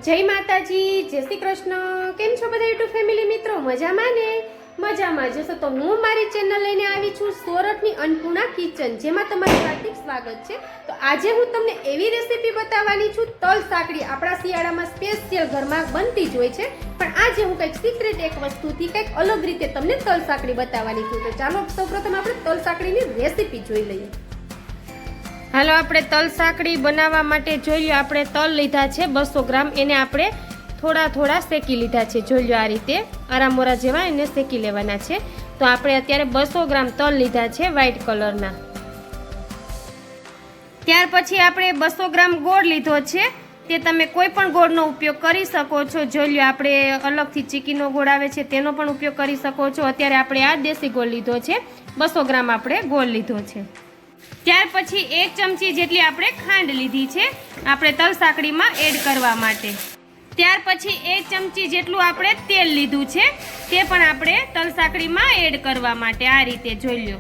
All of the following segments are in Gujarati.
જય માતાજી, જય શ્રી કૃષ્ણ। કેમ છો બધા યુટ્યુબ ફેમિલી મિત્રો? મજામાં ને? મજામાં જશો તો હું મારી ચેનલ લઈને આવી છું સોરઠની અન્નપૂર્ણા કિચન, જેમાં તમારું હાર્દિક સ્વાગત છે। તો આજે હું તમને એવી રેસીપી બતાવવાની છું, તલ સાંકળી। આપણા શિયાળામાં સ્પેશિયલ ઘરમાં બનતી જ હોય છે, પણ આજે હું કંઈક સિક્રેટ એક વસ્તુથી કંઈક અલગ રીતે તમને તલ સાંકળી બતાવવાની છું। તો ચાલો સૌપ્રથમ આપણે તલ સાંકળીની રેસીપી જોઈ લઈએ। હાલો, આપણે તલ સાંકળી બનાવવા માટે જોઈ લો, આપણે તલ લીધા છે 200 ગ્રામ। એને આપણે થોડા શેકી લીધા છે। જોઈ લો, આ રીતે આરામોરા જેવા એને શેકી લેવાના છે। તો આપણે અત્યારે 200 ગ્રામ તલ લીધા છે વ્હાઈટ કલરના। ત્યાર પછી આપણે 200 ગ્રામ ગોળ લીધો છે, તે તમે કોઈ પણ ગોળનો ઉપયોગ કરી શકો છો। જોઈ લો, આપણે અલગથી ચીકીનો ગોળ આવે છે તેનો પણ ઉપયોગ કરી શકો છો। અત્યારે આપણે આ દેશી ગોળ લીધો છે, 200 ગ્રામ આપણે ગોળ લીધો છે। ત્યાર પછી 1 ચમચી જેટલી આપણે ખાંડ લીધી છે, આપણે તલ સાંકળીમાં એડ કરવા માટે। ત્યાર પછી 1 ચમચી જેટલું આપણે તેલ લીધું છે, તે પણ આપણે તલ સાંકળીમાં એડ કરવા માટે। આ રીતે જોઈ લો।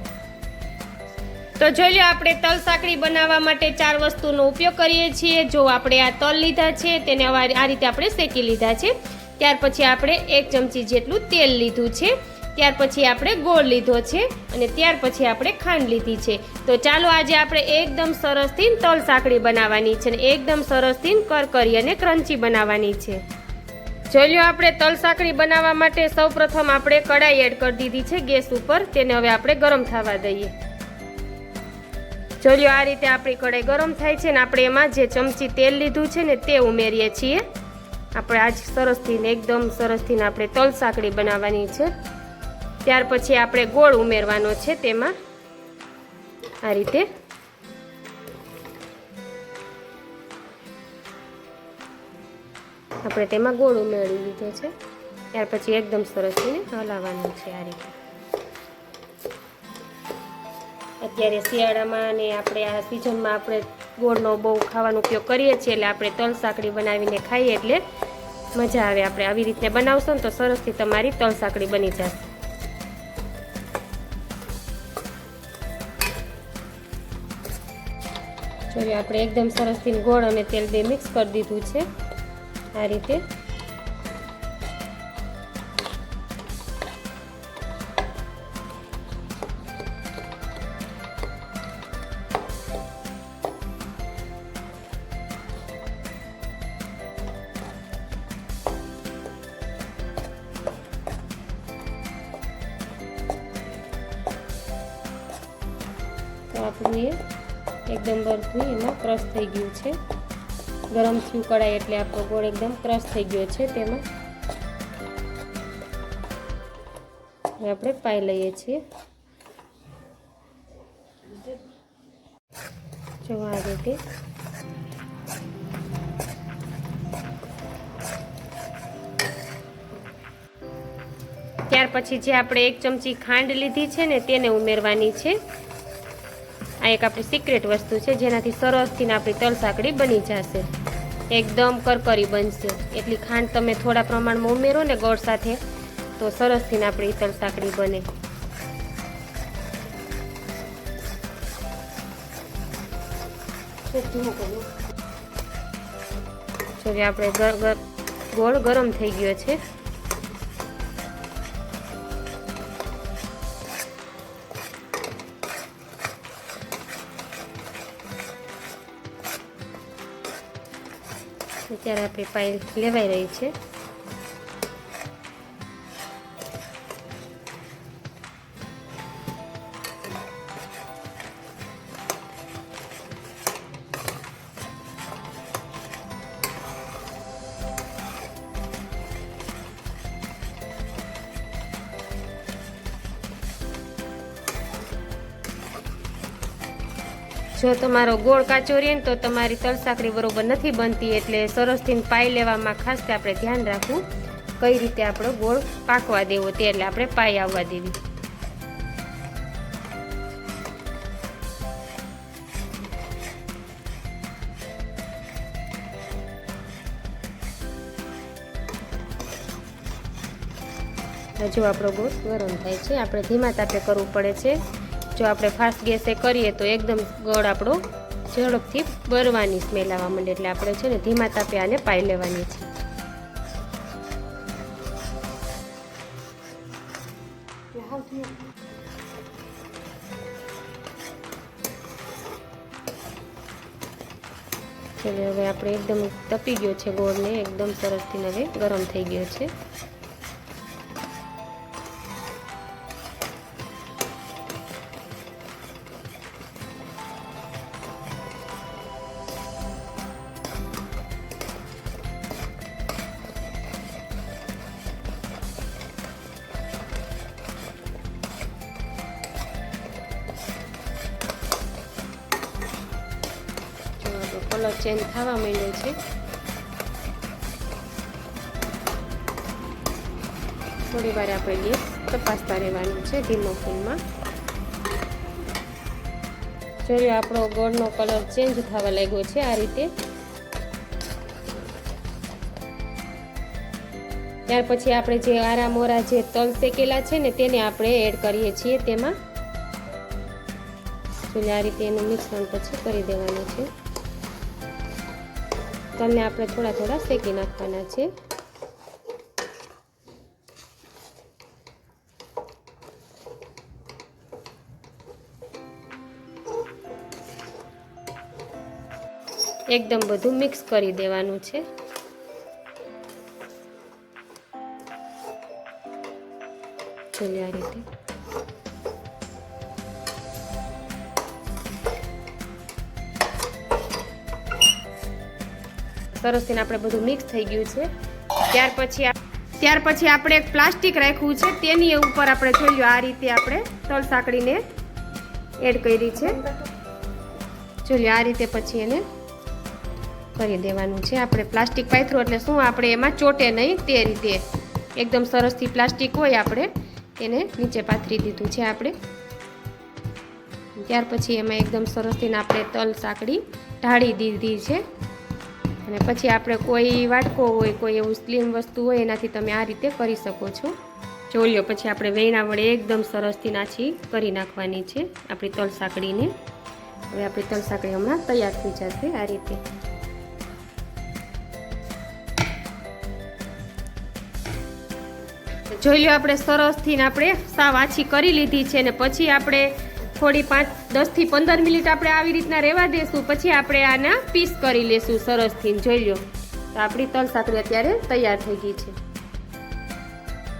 તો જોઈ લો, આપણે તલ સાંકળી બનાવવા માટે 4 વસ્તુનો ઉપયોગ કરીએ છીએ। જો આપણે આ તલ લીધા છે તેને આ રીતે આપણે શેકી લીધા છે। ત્યાર પછી આપણે 1 ચમચી જેટલું તેલ લીધું છે, ત્યાર પછી આપણે ગોળ લીધો છે અને ત્યાર પછી આપણે ખાંડ લીધી છે। તો ચાલો આજે આપણે એકદમ સરસથી તલ સાંકળી બનાવવાની છે, એકદમ સરસથી કરકરી અને ક્રન્ચી બનાવવાની છે। જોઈ લો, આપણે તલ સાંકળી બનાવવા માટે સૌપ્રથમ આપણે કડાઈ એડ કરી દીધી છે ગેસ ઉપર, તેને હવે આપણે ગરમ થવા દઈએ। જોઈ લો, આ રીતે આપણી કડાઈ ગરમ થાય છે ને આપણે એમાં જે ચમચી તેલ લીધું છે ને તે ઉમેરીએ છીએ। આપણે આજ સરસથી એકદમ સરસથી આપણે તલ સાંકળી બનાવવાની છે। ત્યાર પછી આપણે ગોળ ઉમેરવાનો છે તેમાં, આ રીતે આપણે તેમાં ગોળ ઉમેરી દીધો છે। ત્યાર પછી એકદમ સરસ હલાવવાનું છે આ રીતે। અત્યારે શિયાળામાં અને આપણે આ સિઝનમાં આપણે ગોળનો બહુ ખાવાનો ઉપયોગ કરીએ છીએ, એટલે આપણે તલ સાંકળી બનાવીને ખાઈએ એટલે મજા આવે। આપણે આવી રીતે બનાવશો ને તો સરસથી તમારી તલ સાંકળી બની જશે। જોઈએ, આપણે એકદમ સરસથી ગોળ અને તેલ બે મિક્સ કરી દીધું છે આ રીતે। તો આપણું એકદમ બરફું એમાં ક્રશ થઈ ગયું છે, ગરમ થયું કડાઈ એટલે આપણો ગોળ એકદમ ક્રશ થઈ ગયો છે। તેમાં આપણે પાઈ લઈએ છીએ। જો આ રીતે ત્યાર પછી જે આપણે 1 ચમચી ખાંડ લીધી છે ને તેને ઉમેરવાની છે। આ એક આપણી સિક્રેટ વસ્તુ છે, જેનાથી સરસથી આપણી તલ સાંકળી બની જશે, એકદમ કરકરી બનશે। એટલી ખાંડ તમે થોડા પ્રમાણમાં ઉમેરો ને ગોળ સાથે તો સરસથી આપણી તલ સાંકળી બને। જો આપણે ગોળ ગરમ થઈ ગયો છે। અત્યારે આપણી પાઈ લેવાઈ રહી છે। જો તમારો ગોળ કાચો રહે ને તો તમારી તલ સાંકળી બરોબર નથી બનતી, એટલે સરસથી પાઈ લેવામાં ખાસ આપણે ધ્યાન રાખવું કઈ રીતે આપણો ગોળ પાકવા દેવો તે, એટલે આપણે પાઈ આવવા દેવી। જો આપણો ગોળ ગરમ થાય છે, આપણે ધીમા તાપે કરવું પડે છે। જો આપણે ફાસ્ટ ગેસે કરીએ તો એકદમ ગોળ આપણો ઝડપથી બરવાની સ્મેલ આવવા માંડે, એટલે આપણે છે ને ધીમા તાપે આને પાઈ લેવાની છે। ચલો હવે આપણે એકદમ તપી ગયો છે ગોળ ને એકદમ સરસથી હવે ગરમ થઈ ગયો છે. કલર ચેન્જ થવા માંડ્યો છે. થોડી વાર આપણે ગેસ તપાસતા રહેવાનું છે ધીમો ફ્લેમમાં. જોયો આપણો ગોળનો કલર ચેન્જ થવા લાગ્યો છે આ રીતે. ત્યાર પછી આપણે જે આરામોરા જે તલ શેકેલા છે ને તેને આપણે એડ કરીએ છીએ તેમાં. જોયું આ રીતે એનું મિશ્રણ પછી કરી દેવાનું છે. તલને આપણે થોડા થોડા શેકી નાખવાના છે. એકદમ બધું મિક્સ કરી દેવાનું છે. ચલો આ રીતે સરસથી આપણે બધું મિક્સ થઈ ગયું છે. ત્યાર પછી આપણે એક પ્લાસ્ટિક રાખ્યું છે તેની ઉપર આપણે જોયું આ રીતે આપણે તલ સાંકળીને એડ કરી છે. જોયું આ રીતે પછી એને કરી દેવાનું છે. આપણે પ્લાસ્ટિક પાથરો એટલે શું આપણે એમાં ચોટે નહીં તે રીતે એકદમ સરસથી પ્લાસ્ટિક હોય આપણે એને નીચે પાથરી દીધું છે આપણે. ત્યાર પછી એમાં એકદમ સરસથી આપણે તલ સાંકળી ઢાળી દીધી છે. અને પછી આપણે કોઈ વાટકો હોય કોઈ એવું સ્લીમ વસ્તુ હોય એનાથી તમે આ રીતે કરી શકો છો. ચોલ્યો પછી આપણે વેણા વડે એકદમ સરસથી નાછી કરી નાખવાની છે આપણી તલ સાંકળીને. હવે આપણી તલ સાંકળી હમણાં તૈયાર થઈ જશે આ રીતે. જોઈ લો આપણે સરસથી આપણે સાવ આછી કરી લીધી છે ને પછી આપણે થોડી 10 થી 15 મિનિટ આપણે આવી રીતના રહેવા દેશું. પછી આપણે આના પીસ કરી લેશું સરસથી. જોઈ લો તો આપણી તલ સાંકળી અત્યારે તૈયાર થઈ ગઈ છે.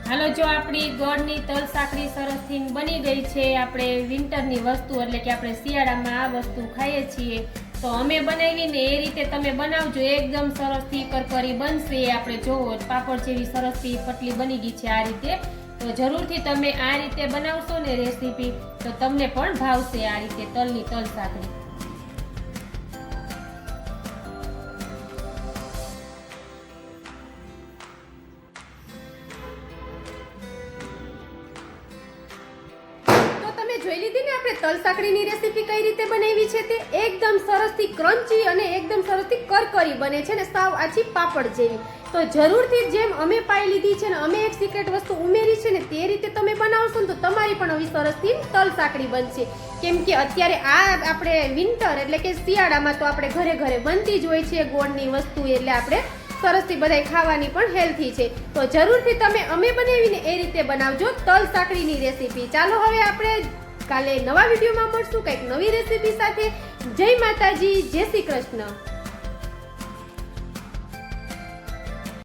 હાલો જો આપણી ગોળની તલ સાંકળી સરસથી બની ગઈ છે. આપણે વિન્ટરની વસ્તુ એટલે કે આપણે શિયાળામાં આ વસ્તુ ખાઈએ છીએ તો અમે બનાવીને એ રીતે તમે બનાવજો. એકદમ સરસથી કરકરી બનશે. આપણે જોવો પાપડ જેવી સરસથી પટલી બની ગઈ છે આ રીતે. તો જરૂરથી તમે આ રીતે બનાવશો ને રેસીપી તો તમને પણ ભાવશે આ રીતે તલની તલ સાંકળી. જોઈ લીધી ને આપણે તલ સાંકળીની રેસીપી કઈ રીતે બનાવી છે તે. એકદમ સરસથી ક્રન્ચી અને એકદમ સરસથી કરકરી બને છે ને સાવ આછી પાપડ જેવી. તો જરૂરથી જેમ અમે પાઈ લીધી છે ને અમે એક સિક્રેટ વસ્તુ ઉમેરી છે ને તે રીતે તમે બનાવશો ને તો તમારી પણ આવી સરસથી તલ સાંકળી બનશે. કેમ કે અત્યારે આ આપણે વિન્ટર એટલે કે શિયાળામાં તો આપણે ઘરે ઘરે બનતી જ હોય છે ગોળની વસ્તુ એટલે આપણે સરસથી બધાય ખાવાની પણ હેલ્ધી છે. તો જરૂરથી તમે અમે બનાવીને એ રીતે બનાવજો તલ સાંકળીની રેસીપી. ચાલો હવે આપણે કાલે નવા વિડીયોમાં મળશું કંઈક નવી રેસીપી સાથે. જય માતાજી, જય શ્રી કૃષ્ણ.